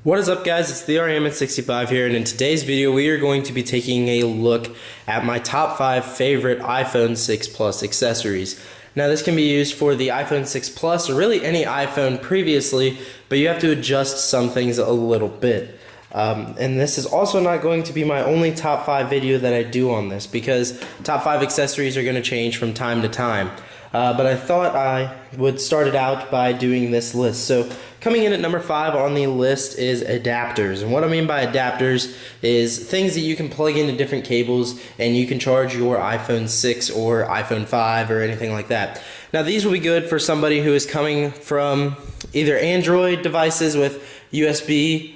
What is up, guys? It's the RAMN65 here, and in today's video we are going to be taking a look at my top 5 favorite iPhone 6 Plus accessories. Now this can be used for the iPhone 6 Plus or really any iPhone previously, but you have to adjust some things a little bit. And this is also not going to be my only top 5 video that I do on this, because top 5 accessories are going to change from time to time. But I thought I would start it out by doing this list. So coming in at number 5 on the list is adapters. And what I mean by adapters is things that you can plug into different cables and you can charge your iPhone 6 or iPhone 5 or anything like that. Now these will be good for somebody who is coming from either Android devices with USB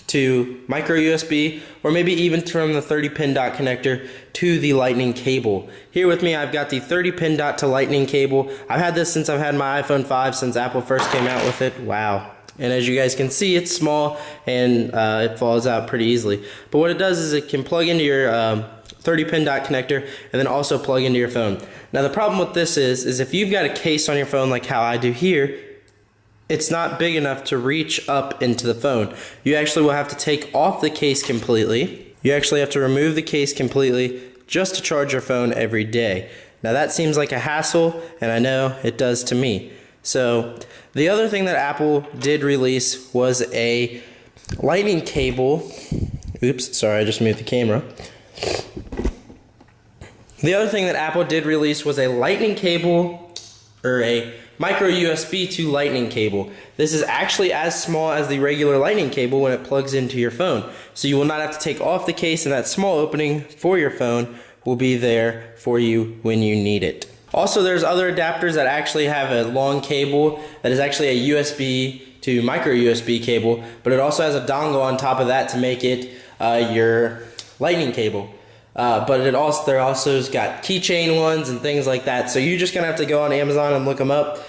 to micro USB, or maybe even from the 30-pin dot connector to the lightning cable. Here with me I've got the 30-pin dot to lightning cable. I've had this since I've had my iPhone 5, since Apple first came out with it. Wow. And as you guys can see, it's small and it falls out pretty easily. But what it does is it can plug into your 30-pin dot connector and then also plug into your phone. Now the problem with this is if you've got a case on your phone like how I do here, it's not big enough to reach up into the phone. You actually will have to take off the case completely. You actually have to remove the case completely just to charge your phone every day. Now that seems like a hassle, and I know it does to me. So the other thing that Apple did release was a lightning cable. Oops, sorry, I just moved the camera. The other thing that Apple did release was a lightning cable, or a micro USB to lightning cable. This is actually as small as the regular lightning cable when it plugs into your phone. So you will not have to take off the case, and that small opening for your phone will be there for you when you need it. Also, there's other adapters that actually have a long cable that is actually a USB to micro USB cable, but it also has a dongle on top of that to make it your lightning cable. But there also's got keychain ones and things like that. So you're just gonna have to go on Amazon and look them up.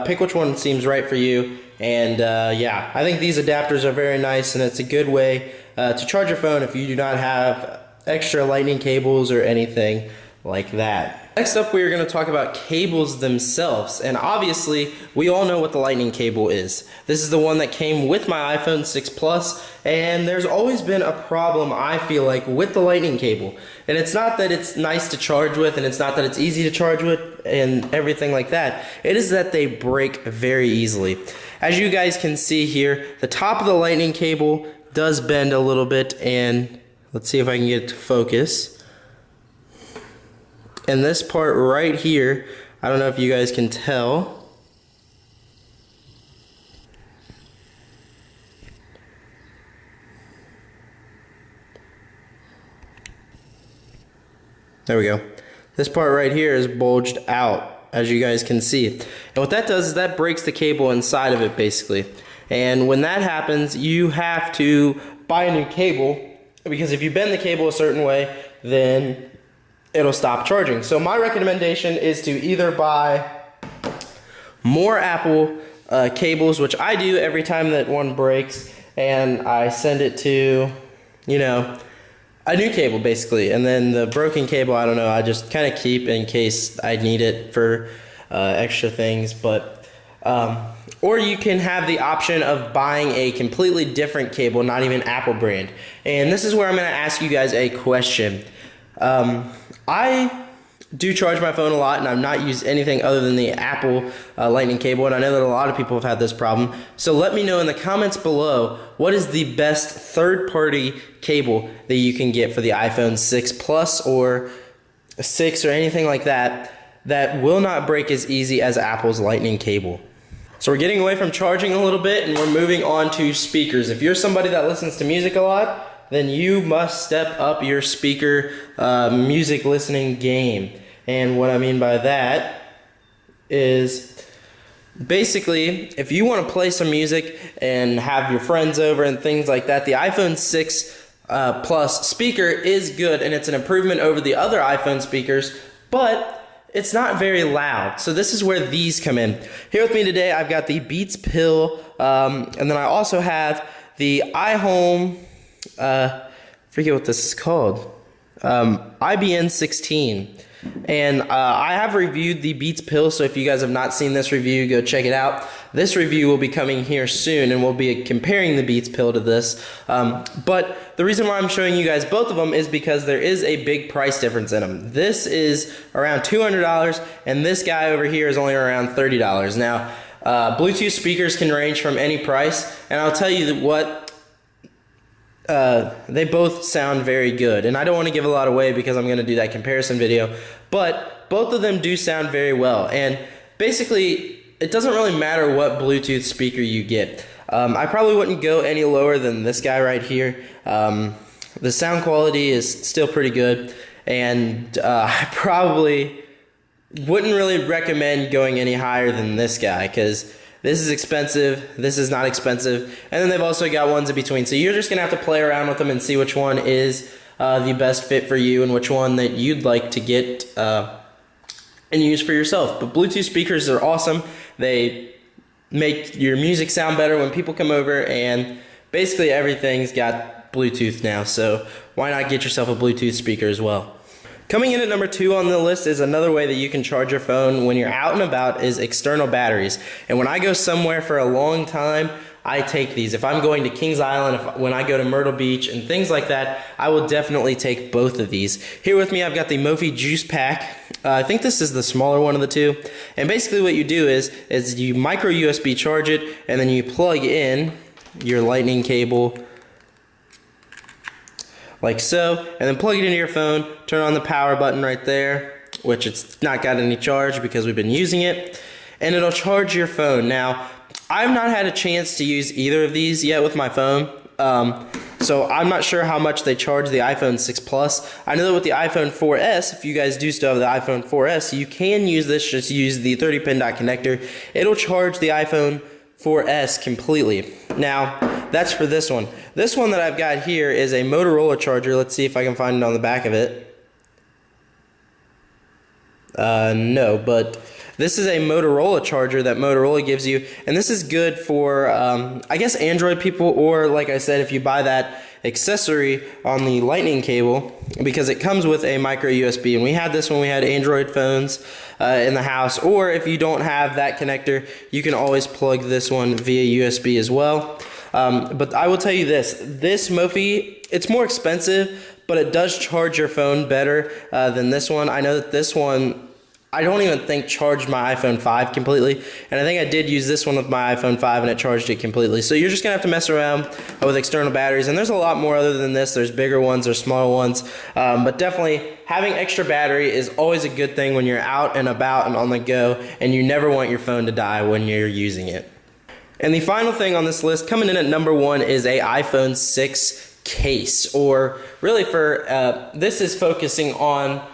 Pick which one seems right for you. And yeah, I think these adapters are very nice, and it's a good way to charge your phone if you do not have extra lightning cables or anything like that. Next up, we are going to talk about cables themselves, and obviously we all know what the lightning cable is. This is the one that came with my iPhone 6 Plus, and there's always been a problem, I feel like, with the lightning cable. And it's not that it's nice to charge with, and it's not that it's easy to charge with and everything like that. It is that they break very easily. As you guys can see here, the top of the lightning cable does bend a little bit, and let's see if I can get it to focus. And this part right here, I don't know if you guys can tell. There we go. This part right here is bulged out, as you guys can see. And what that does is that breaks the cable inside of it, basically. And when that happens, you have to buy a new cable, because if you bend the cable a certain way, then it'll stop charging. So my recommendation is to either buy more Apple cables, which I do every time that one breaks, and I send it to, you know, a new cable basically. And then the broken cable, I don't know, I just kind of keep in case I need it for extra things. But or you can have the option of buying a completely different cable, not even Apple brand. And this is where I'm going to ask you guys a question. I do charge my phone a lot, and I've not used anything other than the Apple lightning cable, and I know that a lot of people have had this problem. So let me know in the comments below, what is the best third-party cable that you can get for the iPhone 6 Plus or 6 or anything like that that will not break as easy as Apple's lightning cable. So we're getting away from charging a little bit, and we're moving on to speakers. If you're somebody that listens to music a lot, then you must step up your speaker music listening game. And what I mean by that is basically, if you want to play some music and have your friends over and things like that, the iPhone 6 Plus speaker is good, and it's an improvement over the other iPhone speakers, but it's not very loud. So this is where these come in. Here with me today, I've got the Beats Pill, and then I also have the iHome, forget what this is called. IBN 16. And I have reviewed the Beats Pill, so if you guys have not seen this review, go check it out. This review will be coming here soon, and we'll be comparing the Beats Pill to this. But the reason why I'm showing you guys both of them is because there is a big price difference in them. This is around $200, and this guy over here is only around $30. Now, Bluetooth speakers can range from any price, and I'll tell you what, they both sound very good, and I don't want to give a lot away because I'm going to do that comparison video, but both of them do sound very well. And basically, it doesn't really matter what Bluetooth speaker you get. I probably wouldn't go any lower than this guy right here. The sound quality is still pretty good, and I probably wouldn't really recommend going any higher than this guy, because this is expensive, this is not expensive, and then they've also got ones in between. So you're just going to have to play around with them and see which one is the best fit for you and which one that you'd like to get and use for yourself. But Bluetooth speakers are awesome. They make your music sound better when people come over, and basically everything's got Bluetooth now, so why not get yourself a Bluetooth speaker as well? Coming in at number 2 on the list is another way that you can charge your phone when you're out and about is external batteries. And when I go somewhere for a long time, I take these. If I'm going to Kings Island, when I go to Myrtle Beach and things like that, I will definitely take both of these. Here with me, I've got the Mophie Juice Pack. I think this is the smaller one of the two. And basically what you do is you micro USB charge it, and then you plug in your lightning cable like so, and then plug it into your phone, turn on the power button right there, which it's not got any charge because we've been using it, and it'll charge your phone. Now, I've not had a chance to use either of these yet with my phone, so I'm not sure how much they charge the iPhone 6 Plus. I know that with the iPhone 4S, if you guys do still have the iPhone 4S, you can use this, just use the 30-pin dot connector. It'll charge the iPhone 4S completely. Now, that's for this one. This one that I've got here is a Motorola charger. Let's see if I can find it on the back of it. No, but this is a Motorola charger that Motorola gives you, and this is good for, I guess, Android people, or like I said, if you buy that accessory on the lightning cable, because it comes with a micro USB, and we had this when we had Android phones in the house. Or if you don't have that connector, you can always plug this one via USB as well. But I will tell you this Mophie, it's more expensive, but it does charge your phone better than this one. I know that this one, I don't even think charged my iPhone 5 completely, and I think I did use this one with my iPhone 5 and it charged it completely. So you're just gonna have to mess around with external batteries, and there's a lot more other than this. There's bigger ones, there's smaller ones, but definitely having extra battery is always a good thing when you're out and about and on the go, and you never want your phone to die when you're using it. And the final thing on this list, coming in at number 1, is a iPhone 6 case, or really for this is focusing on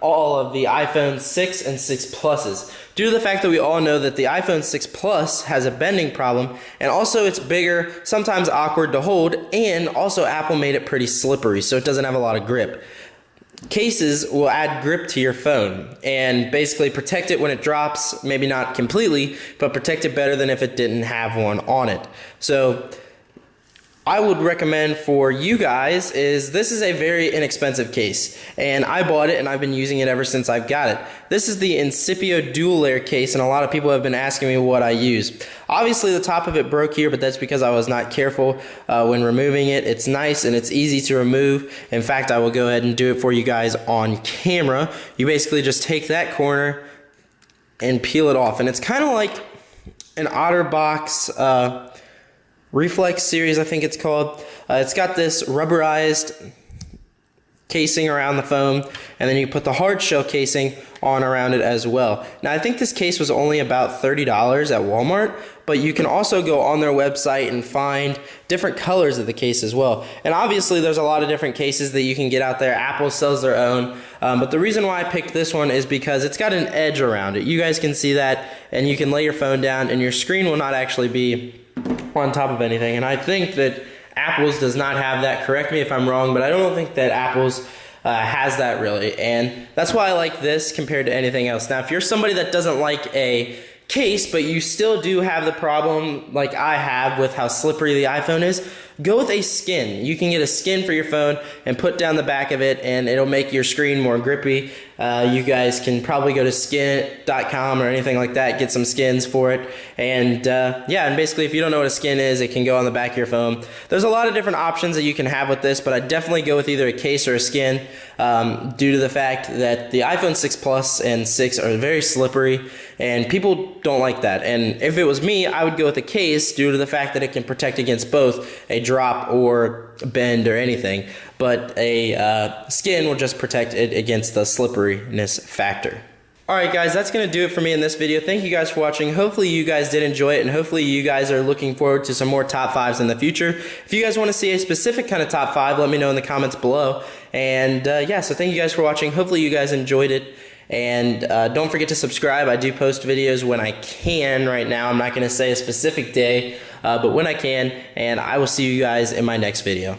all of the iPhone 6 and 6 Pluses, due to the fact that we all know that the iPhone 6 Plus has a bending problem, and also it's bigger, sometimes awkward to hold, and also Apple made it pretty slippery, so it doesn't have a lot of grip. Cases will add grip to your phone and basically protect it when it drops, maybe not completely, but protect it better than if it didn't have one on it. So I would recommend for you guys is this is a very inexpensive case, and I bought it and I've been using it ever since I've got it. This is the Incipio dual layer case, and a lot of people have been asking me what I use. Obviously the top of it broke here, but that's because I was not careful when removing it. It's nice and it's easy to remove. In fact, I will go ahead and do it for you guys on camera. You basically just take that corner and peel it off, and it's kind of like an OtterBox Reflex series, I think it's called. It's got this rubberized casing around the phone, and then you put the hard shell casing on around it as well. Now, I think this case was only about $30 at Walmart, but you can also go on their website and find different colors of the case as well. And obviously there's a lot of different cases that you can get out there. Apple sells their own, but the reason why I picked this one is because it's got an edge around it. You guys can see that, and you can lay your phone down and your screen will not actually be on top of anything. And I think that Apple's does not have that. Correct me if I'm wrong, but I don't think that Apple's has that really, and that's why I like this compared to anything else. Now, if you're somebody that doesn't like a case, but you still do have the problem like I have with how slippery the iPhone is, go with a skin. You can get a skin for your phone and put down the back of it, and it'll make your screen more grippy. You guys can probably go to skin.com or anything like that, get some skins for it, and yeah, and basically if you don't know what a skin is, it can go on the back of your phone. There's a lot of different options that you can have with this, but I definitely go with either a case or a skin due to the fact that the iPhone 6 Plus and 6 are very slippery, and people don't like that. And if it was me, I would go with a case due to the fact that it can protect against both a drop or bend or anything, but a skin will just protect it against the slipperiness factor. Alright guys, that's going to do it for me in this video. Thank you guys for watching. Hopefully you guys did enjoy it, and hopefully you guys are looking forward to some more top 5s in the future. If you guys want to see a specific kind of top 5, let me know in the comments below. And yeah, so thank you guys for watching. Hopefully you guys enjoyed it. And don't forget to subscribe. I do post videos when I can right now. I'm not going to say a specific day, but when I can. And I will see you guys in my next video.